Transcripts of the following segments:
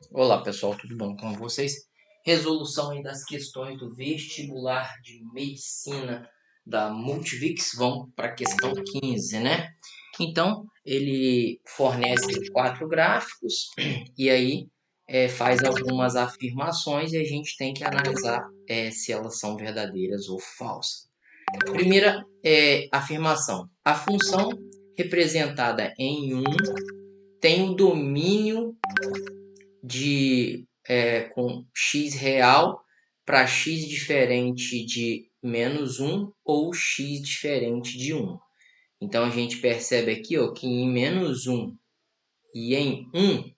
Olá pessoal, tudo bom com vocês? Resolução aí das questões do vestibular de medicina da Multivix, vamos para a questão 15, né? Então, ele fornece quatro gráficos e aí faz algumas afirmações e a gente tem que analisar se elas são verdadeiras ou falsas. Primeira afirmação: a função representada em 1 tem o domínio com x real para x diferente de -1 ou x diferente de 1. Então a gente percebe aqui que em -1 e em 1,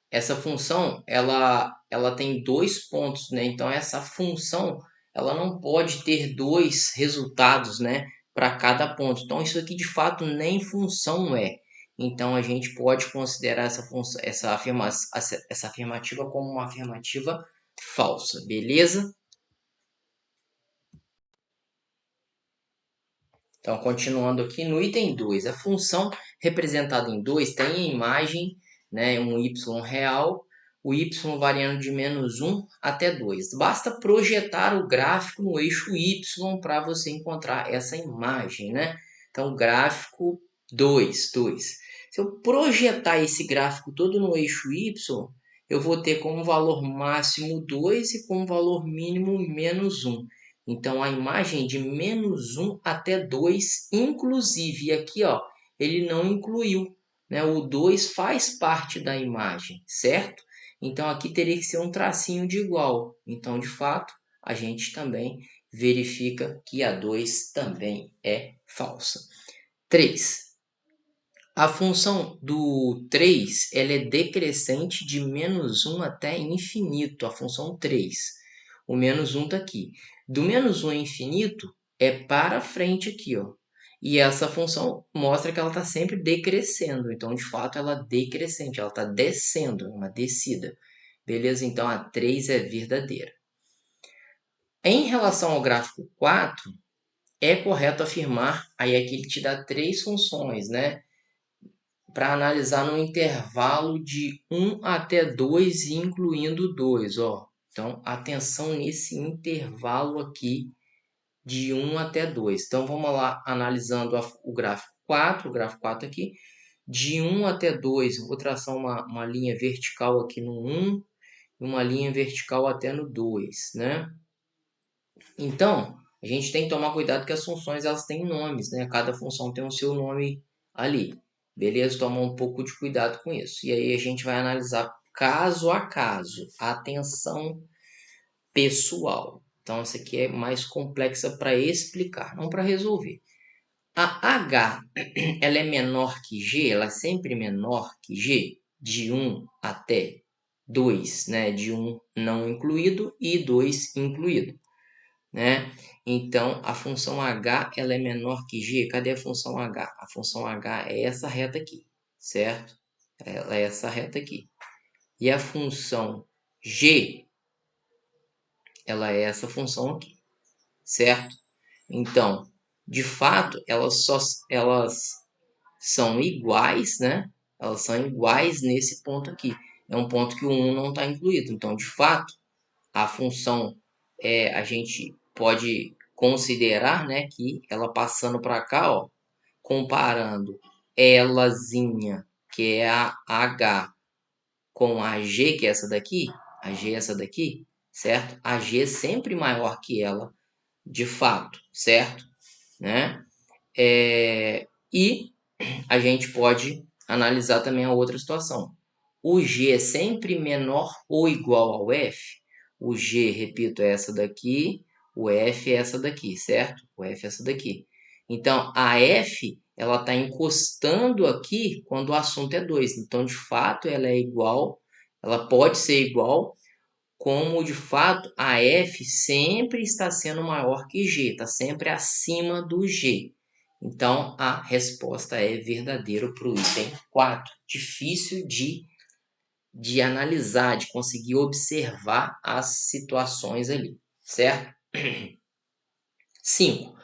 essa função ela tem dois pontos, né? Então essa função ela não pode ter dois resultados, né, para cada ponto. Então isso aqui de fato nem função é. Então a gente pode considerar essa função, essa afirmativa como uma afirmativa falsa, beleza? Então continuando aqui no item 2, a função representada em 2 tem a imagem, né, um y real, o y variando de -1 até 2. Basta projetar o gráfico no eixo y para você encontrar essa imagem, né? Então, gráfico 2. Se eu projetar esse gráfico todo no eixo y, eu vou ter como valor máximo 2 e como valor mínimo -1. Então, a imagem de -1 até 2, inclusive, e aqui ele não incluiu, né? O 2 faz parte da imagem, certo? Então, aqui teria que ser um tracinho de igual. Então, de fato, a gente também verifica que a 2 também é falsa. 3. A função do 3 ela é decrescente de -1 até infinito, a função 3. O -1 está aqui. Do -1 a infinito é para frente aqui, ó. E essa função mostra que ela está sempre decrescendo. Então, de fato, ela é decrescente, ela está descendo, uma descida. Beleza? Então, a 3 é verdadeira. Em relação ao gráfico 4, é correto afirmar, aí aqui ele te dá três funções, né? Para analisar no intervalo de 1 até 2, incluindo 2, ó. Então, atenção nesse intervalo aqui de 1 até 2. Então, vamos lá, analisando o gráfico 4 aqui, de 1 até 2, eu vou traçar uma linha vertical aqui no 1 e uma linha vertical até no 2, né? Então, a gente tem que tomar cuidado que as funções elas têm nomes, né? Cada função tem o seu nome ali. Beleza? Tomar um pouco de cuidado com isso. E aí a gente vai analisar caso a caso. Atenção pessoal. Então, essa aqui é mais complexa para explicar, não para resolver. A H, ela é menor que G? Ela é sempre menor que G? De 1 até 2, né? De 1 não incluído e 2 incluído, né? Então, a função h ela é menor que g. Cadê a função h? A função h é essa reta aqui, certo? Ela é essa reta aqui. E a função g, ela é essa função aqui, certo? Então, de fato, elas são iguais, né? Elas são iguais nesse ponto aqui. É um ponto que o 1 não está incluído. Então, de fato, a função a gente pode considerar, né, que ela passando para cá, ó, comparando elazinha, que é a H, com a G, que é essa daqui, a G é essa daqui, certo? A G é sempre maior que ela, de fato, certo? Né? E a gente pode analisar também a outra situação. O G é sempre menor ou igual ao F? O G, repito, é essa daqui, o F é essa daqui, certo? O F é essa daqui. Então, a F, ela está encostando aqui quando o assunto é 2. Então, de fato, ela é igual, ela pode ser igual, como de fato a F sempre está sendo maior que G, está sempre acima do G. Então, a resposta é verdadeira para o item 4. Difícil de analisar, de conseguir observar as situações ali, certo? 5.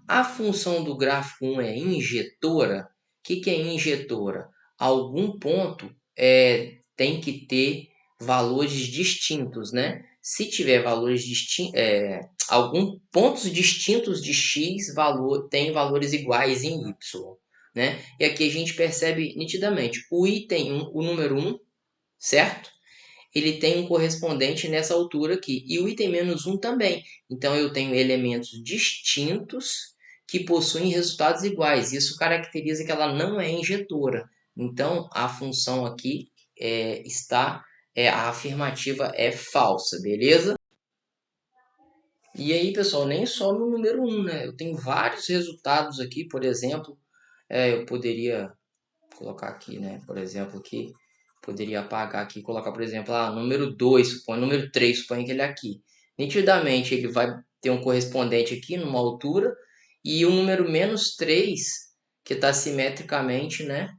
A função do gráfico 1 é injetora. O que é injetora? Algum ponto tem que ter valores distintos, né? Se tiver valores alguns pontos distintos de x tem valores iguais em y, né? E aqui a gente percebe nitidamente o item 1, o número 1, certo? Ele tem um correspondente nessa altura aqui. E o item menos 1 também. Então, eu tenho elementos distintos que possuem resultados iguais. Isso caracteriza que ela não é injetora. Então, a função aqui a afirmativa é falsa, beleza? E aí, pessoal, nem só no número 1, né? Eu tenho vários resultados aqui, por exemplo, eu poderia colocar aqui, né? Por exemplo, aqui, poderia apagar aqui e colocar, por exemplo, número 2, supõe, número 3, supõe que ele é aqui. Nitidamente, ele vai ter um correspondente aqui numa altura e o número menos 3, que está simetricamente, né?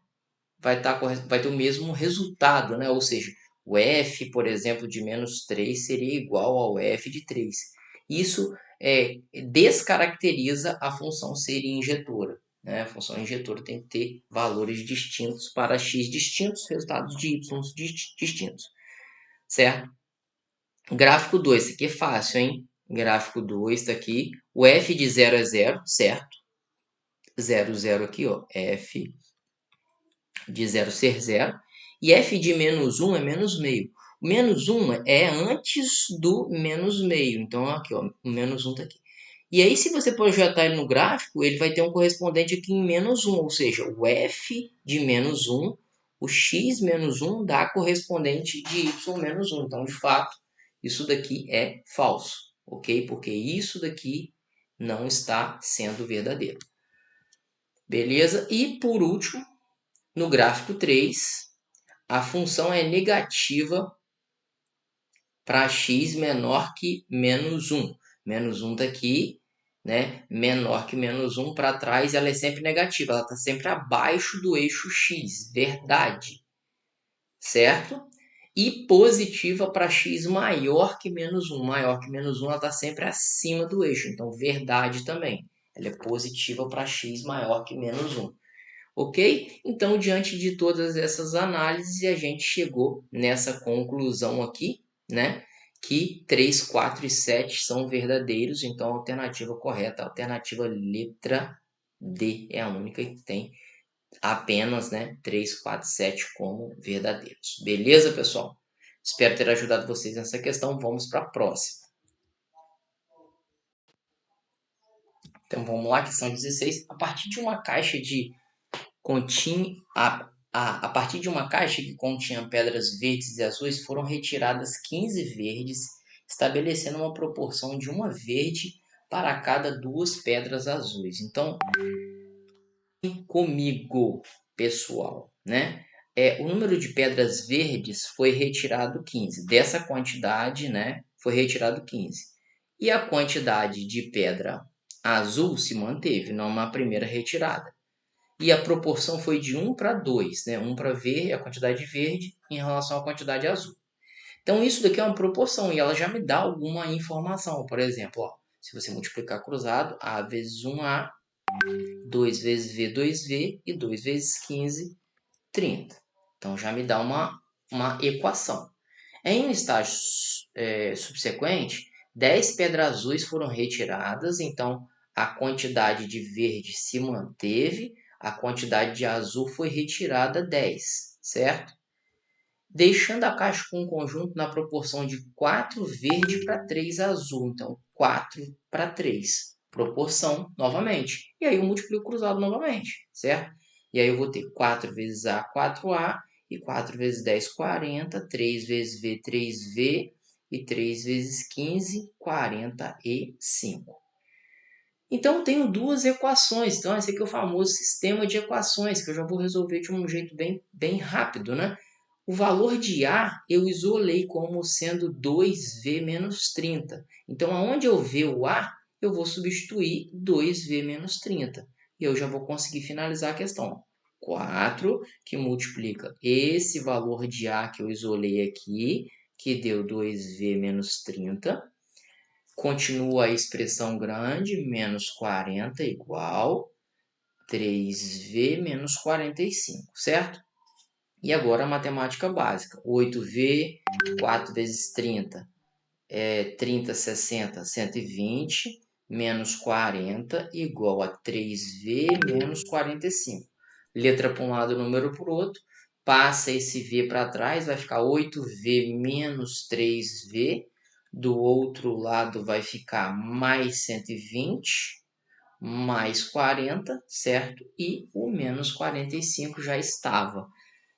Vai ter o mesmo resultado, né? Ou seja, o f, por exemplo, de menos 3 seria igual ao f de 3. Isso descaracteriza a função ser injetora. Né? A função injetora tem que ter valores distintos para x distintos, resultados de y distintos. Certo? Gráfico 2, isso aqui é fácil, hein? Gráfico 2 está aqui. O f de 0 é 0, certo? 0, 0 aqui, ó. F de 0 ser 0. E f de menos 1 é menos meio. O menos 1 é antes do menos meio. Então, aqui, ó, o menos 1 está aqui. E aí, se você projetar ele no gráfico, ele vai ter um correspondente aqui em menos 1. Ou seja, o f de menos 1, o x menos 1 dá correspondente de y menos 1. Então, de fato, isso daqui é falso. Ok? Porque isso daqui não está sendo verdadeiro. Beleza? E, por último, no gráfico 3, a função é negativa para x menor que menos 1. Menos 1 está aqui, né? Menor que menos 1 para trás, ela é sempre negativa. Ela está sempre abaixo do eixo x. Verdade. Certo? E positiva para x maior que menos 1. Maior que menos 1, ela está sempre acima do eixo. Então, verdade também. Ela é positiva para x maior que menos 1. Ok? Então, diante de todas essas análises, a gente chegou nessa conclusão aqui, né? Que 3, 4 e 7 são verdadeiros. Então, a alternativa correta, a alternativa letra D é a única que tem apenas, né, 3, 4 e 7 como verdadeiros. Beleza, pessoal? Espero ter ajudado vocês nessa questão. Vamos para a próxima. Então, vamos lá, questão 16. A partir de uma caixa a partir de uma caixa que continha pedras verdes e azuis, foram retiradas 15 verdes, estabelecendo uma proporção de uma verde para cada 2 pedras azuis. Então, comigo, pessoal, né? O número de pedras verdes foi retirado 15. Dessa quantidade, né, foi retirado 15. E a quantidade de pedra azul se manteve numa primeira retirada. E a proporção foi de 1 para 2, né? 1 para verde, a quantidade verde em relação à quantidade azul. Então, isso daqui é uma proporção e ela já me dá alguma informação. Por exemplo, ó, se você multiplicar cruzado, A vezes 1A, 2 vezes V, 2V e 2 vezes 15, 30. Então, já me dá uma equação. Em um estágio subsequente, 10 pedras azuis foram retiradas, então a quantidade de verde se manteve, a quantidade de azul foi retirada 10, certo? Deixando a caixa com um conjunto na proporção de 4 verde para 3 azul. Então, 4 para 3. Proporção novamente. E aí eu multiplico cruzado novamente, certo? E aí eu vou ter 4 vezes A, 4A. E 4 vezes 10, 40. 3 vezes V, 3V. E 3 vezes 15, 45. Então, eu tenho duas equações. Então, esse aqui é o famoso sistema de equações, que eu já vou resolver de um jeito bem rápido, né? O valor de A eu isolei como sendo 2V menos 30. Então, aonde eu ver o A, eu vou substituir 2V menos 30. E eu já vou conseguir finalizar a questão. 4, que multiplica esse valor de A que eu isolei aqui, que deu 2V menos 30. Continua a expressão grande, menos 40 igual 3V menos 45, certo? E agora a matemática básica. 8V, 4 vezes 30, 30, 60, 120, menos 40, igual a 3V menos 45. Letra para um lado, número para o outro. Passa esse V para trás, vai ficar 8V menos 3V. Do outro lado vai ficar mais 120, mais 40, certo? E o menos 45 já estava.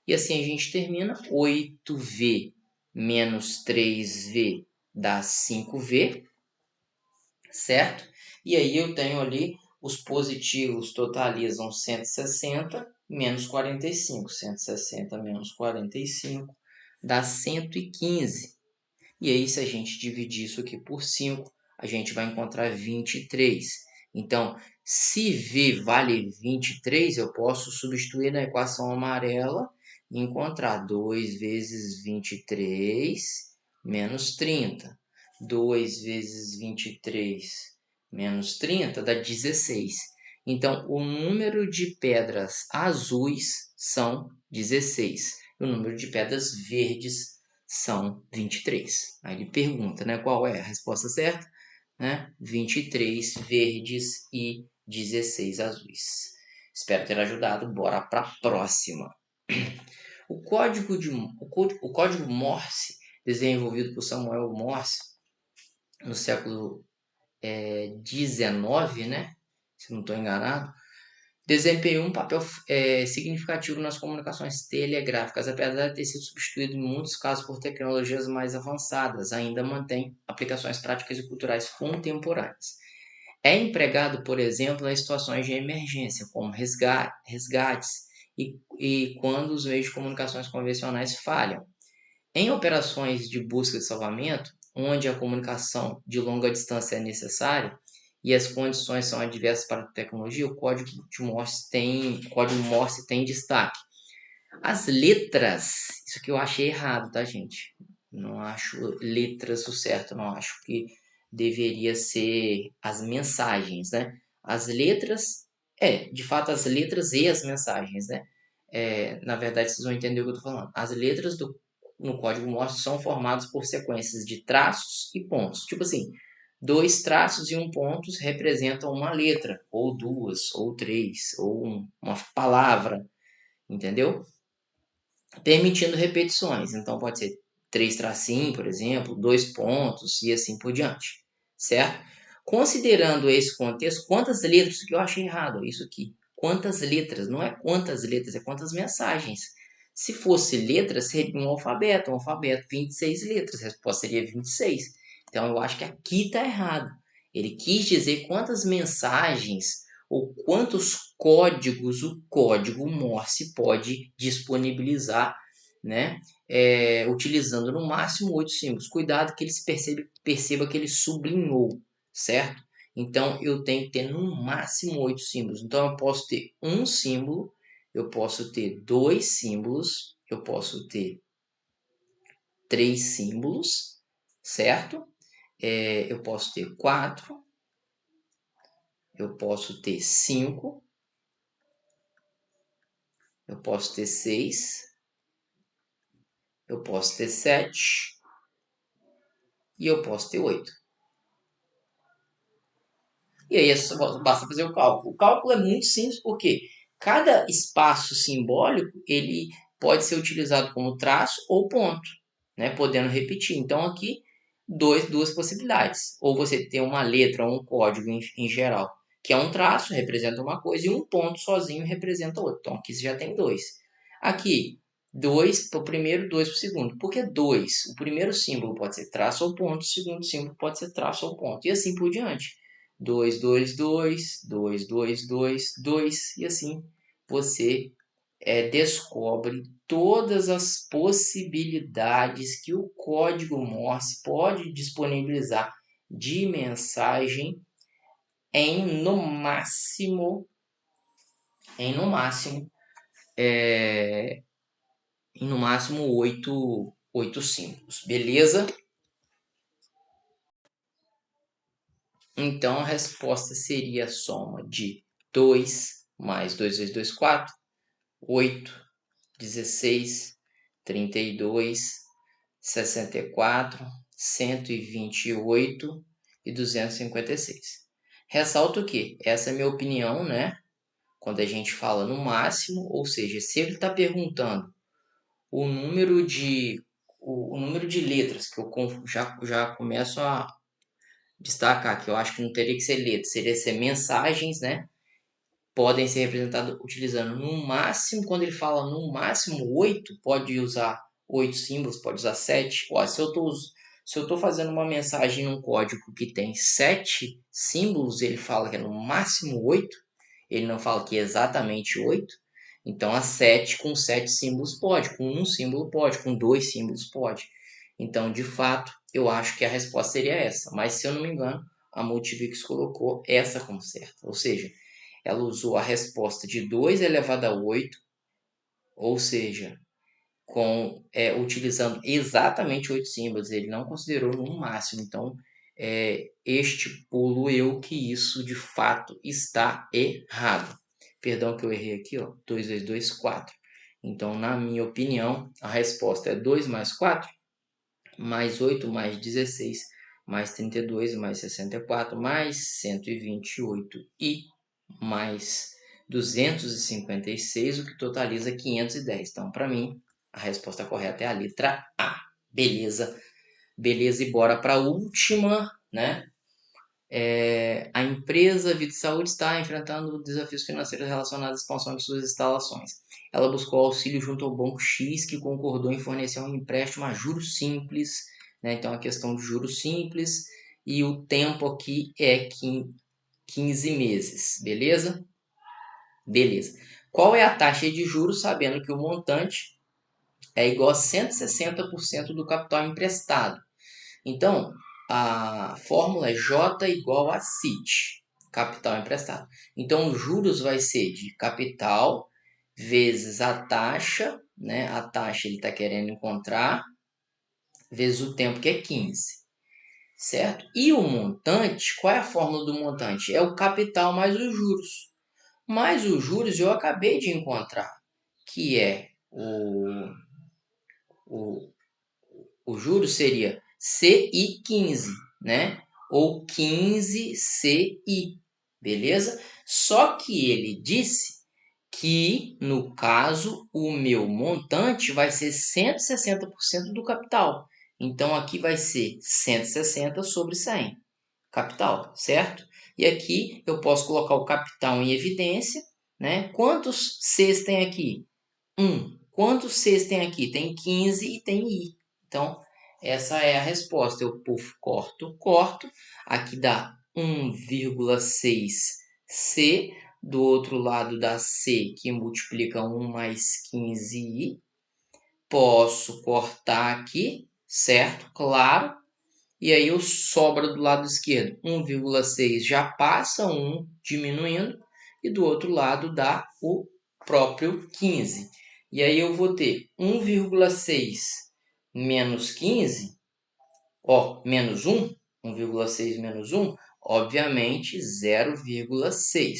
E assim a gente termina. 8V menos 3V dá 5V, certo? E aí eu tenho ali os positivos totalizam 160 menos 45. 160 menos 45 dá 115. E aí, se a gente dividir isso aqui por 5, a gente vai encontrar 23. Então, se V vale 23, eu posso substituir na equação amarela e encontrar 2 vezes 23 menos 30. 2 vezes 23 menos 30 dá 16. Então, o número de pedras azuis são 16. E o número de pedras verdes são 23. Aí ele pergunta, né, qual é a resposta certa? Né? 23 verdes e 16 azuis. Espero ter ajudado. Bora para a próxima. O código Morse, desenvolvido por Samuel Morse no século 19, né? Se não estou enganado, desempenhou um papel significativo nas comunicações telegráficas, apesar de ter sido substituído em muitos casos por tecnologias mais avançadas, ainda mantém aplicações práticas e culturais contemporâneas. É empregado, por exemplo, em situações de emergência, como resgates e quando os meios de comunicações convencionais falham. Em operações de busca e salvamento, onde a comunicação de longa distância é necessária e as condições são adversas para a tecnologia, o código Morse tem destaque. As letras, isso aqui eu achei errado, tá, gente? Não acho letras o certo, não acho que deveria ser as mensagens, né? As letras, de fato, as letras e as mensagens, né? Na verdade, vocês vão entender o que eu estou falando. As letras no código Morse são formadas por sequências de traços e pontos. Tipo assim, 2 traços e 1 ponto representam uma letra, ou 2, ou 3, ou uma palavra, entendeu? Permitindo repetições. Então, pode ser 3 tracinhos, por exemplo, 2 pontos e assim por diante, certo? Considerando esse contexto, quantas letras, que eu achei errado, isso aqui, quantas letras, não é quantas letras, é quantas mensagens. Se fosse letras, seria um alfabeto, 26 letras, a resposta seria 26. Então, eu acho que aqui está errado. Ele quis dizer quantas mensagens ou quantos códigos o código Morse pode disponibilizar, né? Utilizando no máximo 8 símbolos. Cuidado que ele perceba que ele sublinhou, certo? Então, eu tenho que ter no máximo 8 símbolos. Então, eu posso ter um símbolo, eu posso ter 2 símbolos, eu posso ter 3 símbolos, certo? Eu posso ter 4, eu posso ter 5, eu posso ter 6, eu posso ter 7 e eu posso ter 8. E aí basta fazer o cálculo. O cálculo é muito simples porque cada espaço simbólico ele pode ser utilizado como traço ou ponto, né? Podendo repetir. Então aqui duas possibilidades. Ou você tem uma letra ou um código em geral, que é um traço, representa uma coisa, e um ponto sozinho representa outra. Então aqui você já tem 2. Aqui, 2 para o primeiro, 2 para o segundo. Por que 2? O primeiro símbolo pode ser traço ou ponto, o segundo símbolo pode ser traço ou ponto. E assim por diante. 2, 2, 2, 2, 2, 2, 2, e assim você descobre todas as possibilidades que o código Morse pode disponibilizar de mensagem em no máximo, em no máximo, em no máximo 8 símbolos, beleza? Então a resposta seria a soma de 2 mais 2 vezes 2, 4, 8 16, 32, 64, 128 e 256. Ressalto que essa é a minha opinião, né? Quando a gente fala no máximo, ou seja, se ele está perguntando o número de letras, que eu já começo a destacar, que eu acho que não teria que ser letras, seria ser mensagens, né? Podem ser representadas utilizando no máximo, quando ele fala no máximo 8, pode usar 8 símbolos, pode usar 7. Ó, se eu estou fazendo uma mensagem num código que tem 7 símbolos, ele fala que é no máximo 8, ele não fala que é exatamente 8. Então, a 7 com 7 símbolos pode, com um símbolo pode, com 2 símbolos pode. Então, de fato, eu acho que a resposta seria essa. Mas, se eu não me engano, a Multivix colocou essa como certa. Ou seja, ela usou a resposta de 2 elevado a 8, ou seja, utilizando exatamente 8 símbolos. Ele não considerou no máximo. Então, estipulo eu que isso de fato está errado. Perdão que eu errei aqui, ó, 2, 2, 2, 4. Então, na minha opinião, a resposta é 2 mais 4, mais 8, mais 16, mais 32, mais 64, mais 128 e mais 256, o que totaliza 510. Então, para mim, a resposta correta é a letra A. Beleza? Beleza, e bora para a última, né? A empresa Vida e Saúde está enfrentando desafios financeiros relacionados à expansão de suas instalações. Ela buscou auxílio junto ao Banco X, que concordou em fornecer um empréstimo a juros simples, né? Então, a questão de juros simples, e o tempo aqui é 15 meses, beleza? Beleza. Qual é a taxa de juros, sabendo que o montante é igual a 160% do capital emprestado? Então, a fórmula é J igual a CIT, capital emprestado. Então, os juros vai ser de capital vezes a taxa, né? A taxa ele está querendo encontrar, vezes o tempo, que é 15, certo? E o montante, qual é a fórmula do montante? É o capital mais os juros. Mais os juros eu acabei de encontrar, que é o, o juros seria CI 15, né? Ou 15CI, beleza? Só que ele disse que, no caso, o meu montante vai ser 160% do capital. Então, aqui vai ser 160 sobre 100, capital, certo? E aqui eu posso colocar o capital em evidência, né? Quantos Cs tem aqui? 1. Quantos Cs tem aqui? Tem 15 e tem I. Então, essa é a resposta. Eu corto, corto. Aqui dá 1,6 C. Do outro lado dá C, que multiplica 1 mais 15I. Posso cortar aqui, certo? Claro. E aí eu sobra do lado esquerdo 1,6, já passa 1 diminuindo, e do outro lado dá o próprio 15. E aí eu vou ter 1,6 menos 15, ó, menos 1, 1,6 menos 1, obviamente 0,6.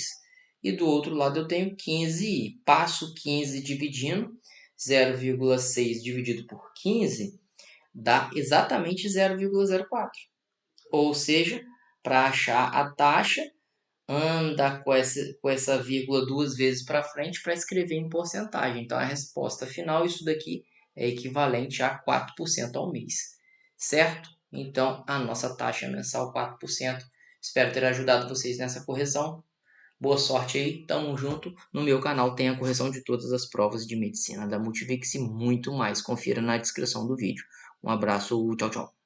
E do outro lado eu tenho 15 e passo 15 dividindo, 0,6 dividido por 15 dá exatamente 0,04. Ou seja, para achar a taxa, anda com essa vírgula duas vezes para frente para escrever em porcentagem. Então, a resposta final, isso daqui é equivalente a 4% ao mês, certo? Então, a nossa taxa mensal 4%. Espero ter ajudado vocês nessa correção. Boa sorte aí, tamo junto. No meu canal tem a correção de todas as provas de medicina da Multivix e muito mais. Confira na descrição do vídeo. Um abraço, tchau, tchau.